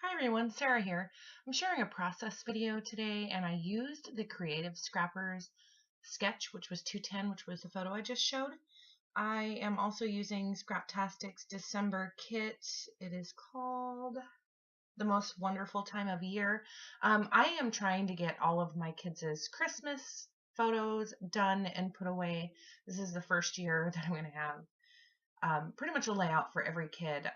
Hi everyone, Sarah here. I'm sharing a process video today and I used the Creative Scrappers sketch, which was 210, which was the photo I just showed. I am also using Scraptastic's December kit. It is called The Most Wonderful Time of Year. I am trying to get all of my kids' Christmas photos done and put away. This is the first year that I'm going to have pretty much a layout for every kid.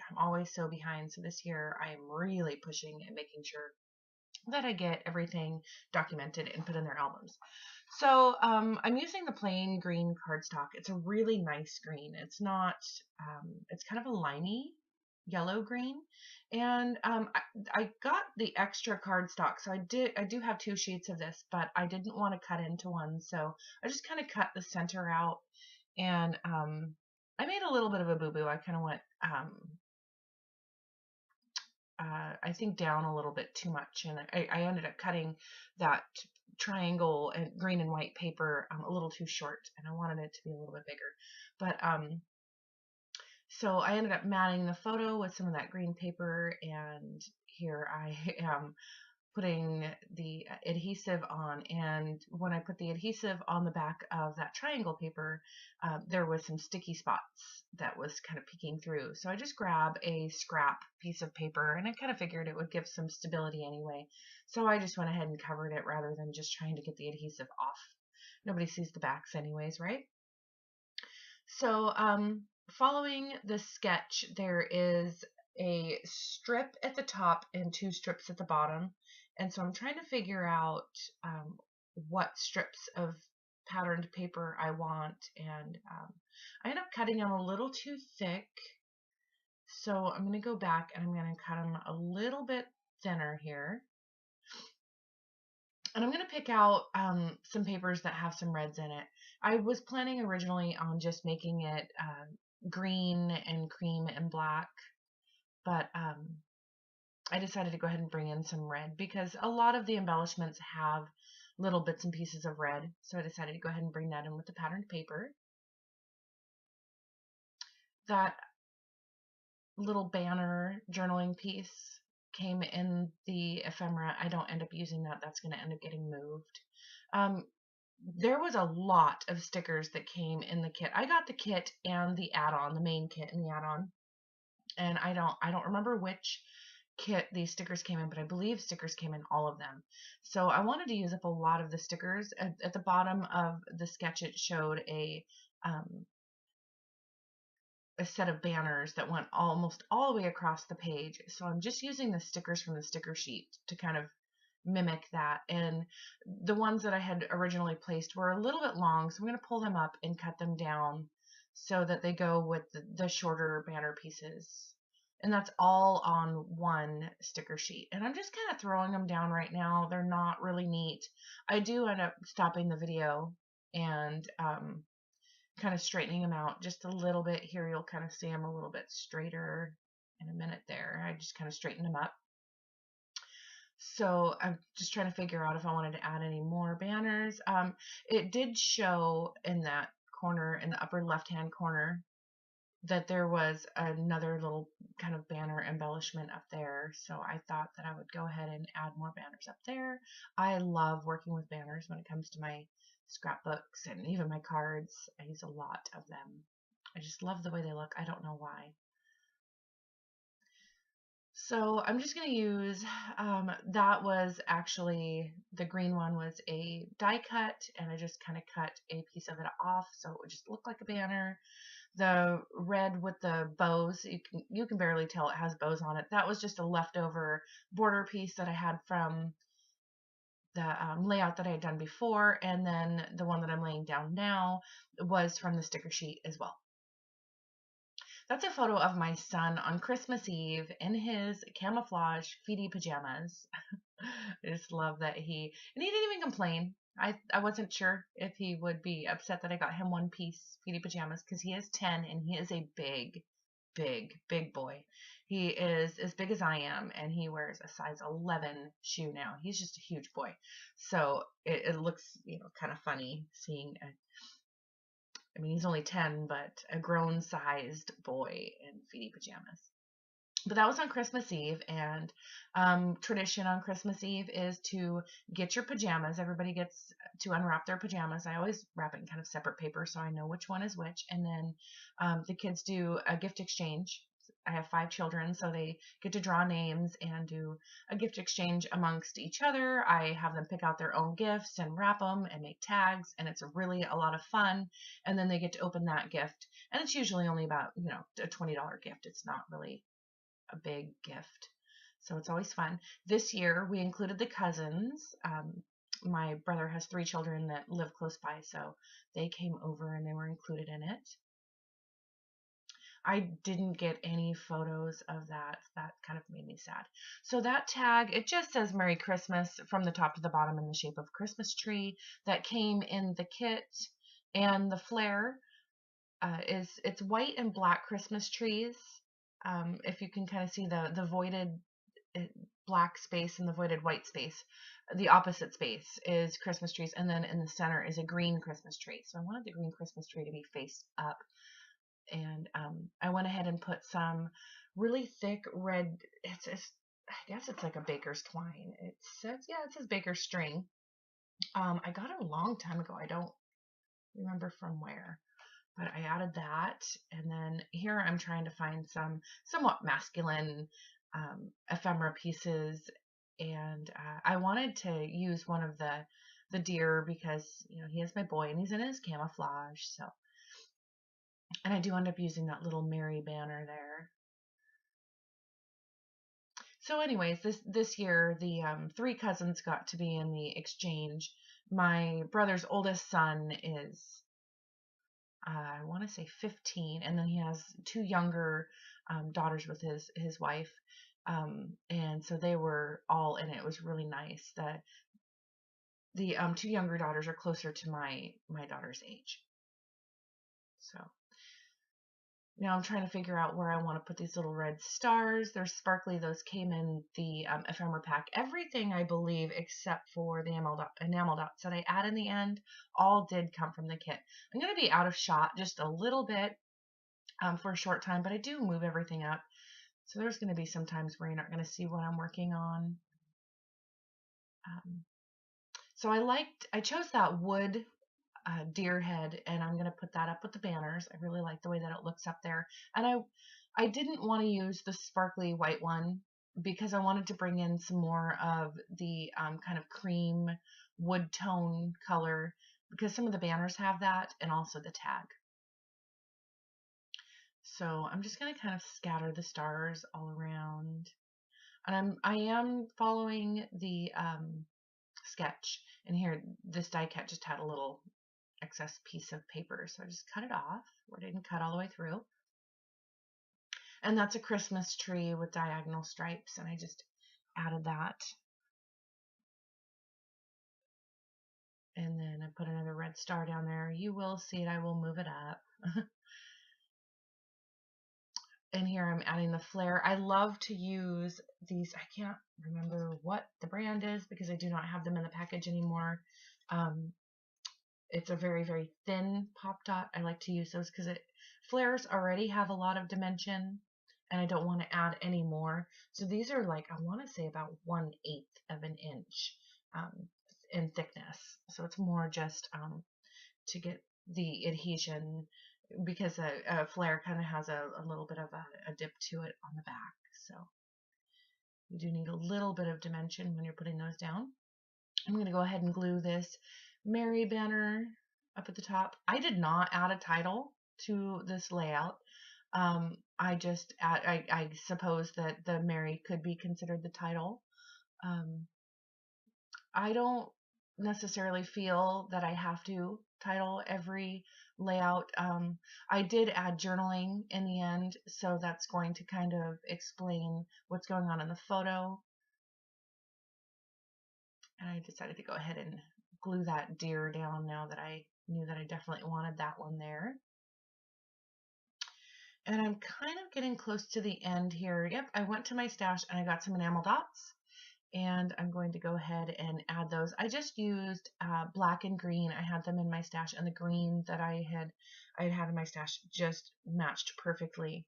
I'm always so behind, so this year I am really pushing and making sure that I get everything documented and put in their albums. So I'm using the plain green cardstock. It's a really nice green. It's not, it's kind of a limey yellow green. And I got the extra cardstock, so I do have 2 sheets of this, but I didn't want to cut into one, so I just kind of cut the center out, and I made a little bit of a boo-boo. I kind of went I think down a little bit too much, and I ended up cutting that triangle and green and white paper a little too short, and I wanted it to be a little bit bigger. But so I ended up matting the photo with some of that green paper, and here I am putting the adhesive on. And when I put the adhesive on the back of that triangle paper, there was some sticky spots that was kind of peeking through. So I just grab a scrap piece of paper, and I kind of figured it would give some stability anyway. So I just went ahead and covered it rather than just trying to get the adhesive off. Nobody sees the backs anyways, right? So following the sketch, there is a strip at the top and 2 strips at the bottom. And so I'm trying to figure out what strips of patterned paper I want. And I end up cutting them a little too thick. So I'm going to go back and I'm going to cut them a little bit thinner here. And I'm going to pick out some papers that have some reds in it. I was planning originally on just making it green and cream and black, but I decided to go ahead and bring in some red because a lot of the embellishments have little bits and pieces of red. So I decided to go ahead and bring that in with the patterned paper. That little banner journaling piece came in the ephemera. I don't end up using that. That's going to end up getting moved. There was a lot of stickers that came in the kit. I got the kit and the add-on, the main kit and the add-on. And I don't remember which kit these stickers came in, but I believe stickers came in all of them. So I wanted to use up a lot of the stickers. At the bottom of the sketch, it showed a set of banners that went almost all the way across the page. So I'm just using the stickers from the sticker sheet to kind of mimic that. And the ones that I had originally placed were a little bit long, so I'm going to pull them up and cut them down so that they go with the shorter banner pieces. And that's all on one sticker sheet. And I'm just kind of throwing them down right now. They're not really neat. I do end up stopping the video and kind of straightening them out just a little bit. Here you'll kind of see them a little bit straighter in a minute there. I just kind of straightened them up. So I'm just trying to figure out if I wanted to add any more banners. It did show in that corner, in the upper left-hand corner, that there was another little kind of banner embellishment up there. So I thought that I would go ahead and add more banners up there. I love working with banners when it comes to my scrapbooks and even my cards. I use a lot of them. I just love the way they look. I don't know why. So I'm just going to use, that was actually, the green one was a die cut, and I just kind of cut a piece of it off so it would just look like a banner. The red with the bows, you can barely tell it has bows on it. That was just a leftover border piece that I had from the layout that I had done before, and then the one that I'm laying down now was from the sticker sheet as well. That's a photo of my son on Christmas Eve in his camouflage feety pajamas. I just love that and he didn't even complain. I wasn't sure if he would be upset that I got him one piece feety pajamas because he is 10 and he is a big boy. He is as big as I am, and he wears a size 11 shoe now. He's just a huge boy. So it looks, kind of funny seeing I mean, he's only 10, but a grown-sized boy in feety pajamas. But that was on Christmas Eve, and tradition on Christmas Eve is to get your pajamas. Everybody gets to unwrap their pajamas. I always wrap it in kind of separate paper so I know which one is which. And then the kids do a gift exchange. I have 5 children, so they get to draw names and do a gift exchange amongst each other. I have them pick out their own gifts and wrap them and make tags, and it's really a lot of fun. And then they get to open that gift, and it's usually only about, a $20 gift. It's not really a big gift. So it's always fun. This year we included the cousins. My brother has 3 children that live close by, so they came over and they were included in it. I didn't get any photos of that. That kind of made me sad. So that tag, it just says Merry Christmas from the top to the bottom in the shape of a Christmas tree that came in the kit. And the flare it's white and black Christmas trees. If you can kind of see the voided black space and the voided white space, the opposite space is Christmas trees, and then in the center is a green Christmas tree. So I wanted the green Christmas tree to be faced up, and I went ahead and put some really thick red. I guess it's like a baker's twine. It says baker's string. I got it a long time ago. I don't remember from where. But I added that, and then here I'm trying to find some somewhat masculine ephemera pieces, and I wanted to use one of the deer because he is my boy and he's in his camouflage. So, and I do end up using that little Mary banner there. So, anyways, this year the 3 cousins got to be in the exchange. My brother's oldest son is I want to say 15, and then he has 2 younger daughters with his wife, and so they were all in it. It was really nice. The 2 younger daughters are closer to my daughter's age. So now I'm trying to figure out where I want to put these little red stars. They're sparkly. Those came in the ephemera pack. Everything, I believe, except for the enamel dots that I add in the end, all did come from the kit. I'm going to be out of shot just a little bit for a short time, but I do move everything up. So there's going to be some times where you're not going to see what I'm working on. So I chose that wood deer head, and I'm going to put that up with the banners. I really like the way that it looks up there. And I didn't want to use the sparkly white one because I wanted to bring in some more of the kind of cream wood tone color, because some of the banners have that, and also the tag. So I'm just going to kind of scatter the stars all around. And I am following the sketch. And here, this die cut just had a little excess piece of paper, so I just cut it off where it didn't cut all the way through. And that's a Christmas tree with diagonal stripes, and I just added that. And then I put another red star down there. You will see it. I will move it up. And here I'm adding the flare. I love to use these. I can't remember what the brand is because I do not have them in the package anymore. It's a very, very thin pop dot. I like to use those because flares already have a lot of dimension, and I don't want to add any more. So these are like, I want to say about 1/8 of an inch in thickness. So it's more just to get the adhesion, because a flare kind of has a little bit of a dip to it on the back. So you do need a little bit of dimension when you're putting those down. I'm going to go ahead and glue this Mary banner up at the top. I did not add a title to this layout. I suppose that the Mary could be considered the title. I don't necessarily feel that I have to title every layout. I did add journaling in the end, so that's going to kind of explain what's going on in the photo. And I decided to go ahead and glue that deer down now that I knew that I definitely wanted that one there. And I'm kind of getting close to the end here. Yep, I went to my stash and I got some enamel dots, and I'm going to go ahead and add those. I just used black and green. I had them in my stash, and the green that I had in my stash just matched perfectly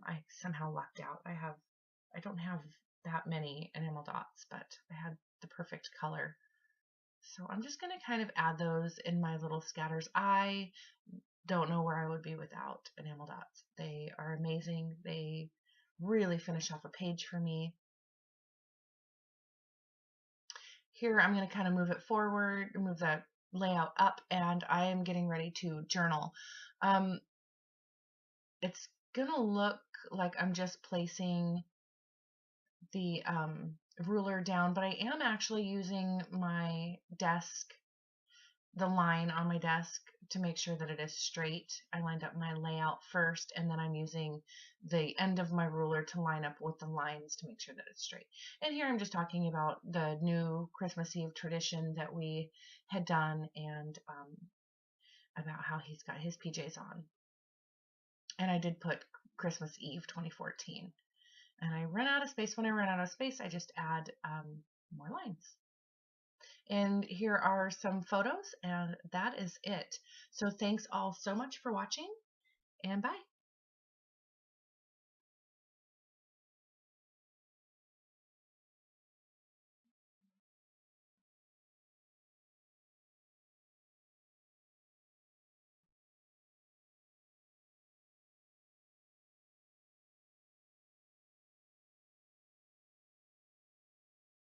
I somehow lucked out. I don't have that many enamel dots, but I had the perfect color. So I'm just going to kind of add those in my little scatters. I don't know where I would be without enamel dots. They are amazing. They really finish off a page for me. Here I'm going to kind of move it forward, move the layout up, and I am getting ready to journal. It's going to look like I'm just placing the ruler down, but I am actually using my desk, the line on my desk, to make sure that it is straight. I lined up my layout first, and then I'm using the end of my ruler to line up with the lines to make sure that it's straight. And here I'm just talking about the new Christmas Eve tradition that we had done, and about how he's got his PJs on. And I did put Christmas Eve 2014. And I run out of space. When I run out of space, I just add more lines. And here are some photos, and that is it. So thanks all so much for watching, and bye.